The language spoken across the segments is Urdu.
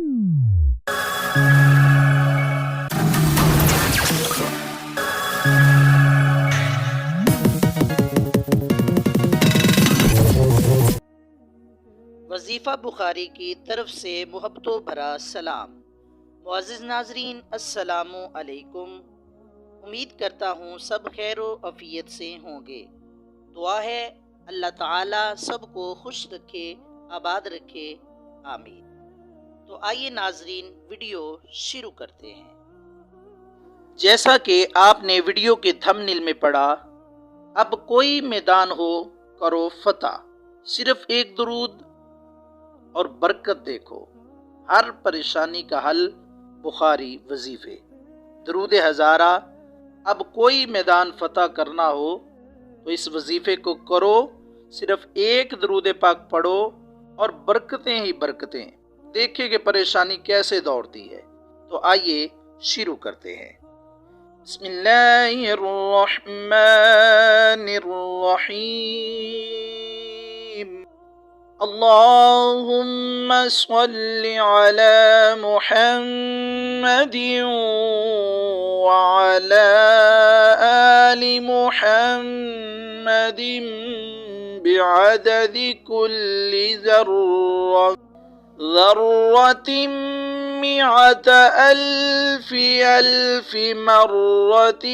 وظیفہ بخاری کی طرف سے محبت و بھرا سلام۔ معزز ناظرین، السلام علیکم۔ امید کرتا ہوں سب خیر و عافیت سے ہوں گے۔ دعا ہے اللہ تعالی سب کو خوش رکھے، آباد رکھے، آمین۔ تو آئیے ناظرین، ویڈیو شروع کرتے ہیں۔ جیسا کہ آپ نے ویڈیو کے تھمبنیل میں پڑھا، اب کوئی میدان ہو کرو فتح، صرف ایک درود اور برکت دیکھو، ہر پریشانی کا حل بخاری وظیفے۔ درود ہزارہ۔ اب کوئی میدان فتح کرنا ہو تو اس وظیفے کو کرو، صرف ایک درود پاک پڑھو اور برکتیں ہی برکتیں، دیکھیں کہ پریشانی کیسے دوڑتی ہے۔ تو آئیے شروع کرتے ہیں۔ بسم اللہ الرحمن الرحیم۔ اللہم صل علی محمد وعلی آل محمد بعدد کل ذرة مئة ألف ألف مرة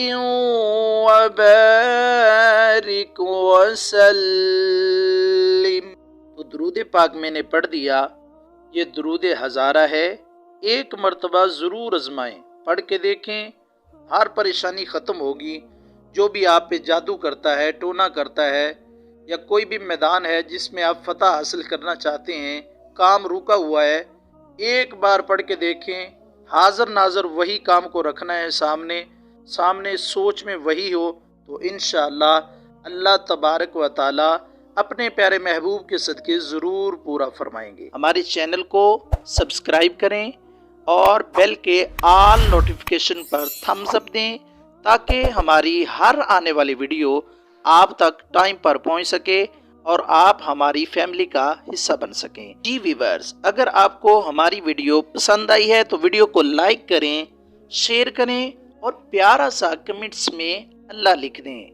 وبارك وسلم۔ تو درود پاک میں نے پڑھ دیا، یہ درود ہزارہ ہے، ایک مرتبہ ضرور آزمائیں، پڑھ کے دیکھیں، ہر پریشانی ختم ہوگی۔ جو بھی آپ پہ جادو کرتا ہے، ٹونا کرتا ہے، یا کوئی بھی میدان ہے جس میں آپ فتح حاصل کرنا چاہتے ہیں، کام رکا ہوا ہے، ایک بار پڑھ کے دیکھیں، حاضر ناظر وہی کام کو رکھنا ہے، سامنے سوچ میں وہی ہو، تو انشاءاللہ اللہ تبارک و تعالی اپنے پیارے محبوب کے صدقے ضرور پورا فرمائیں گے۔ ہمارے چینل کو سبسکرائب کریں اور بیل کے آل نوٹیفیکیشن پر تھمز اپ دیں تاکہ ہماری ہر آنے والی ویڈیو آپ تک ٹائم پر پہنچ سکے اور آپ ہماری فیملی کا حصہ بن سکیں۔ جی ویورز، اگر آپ کو ہماری ویڈیو پسند آئی ہے تو ویڈیو کو لائک کریں، شیئر کریں اور پیارا سا کمنٹس میں اللہ لکھ دیں۔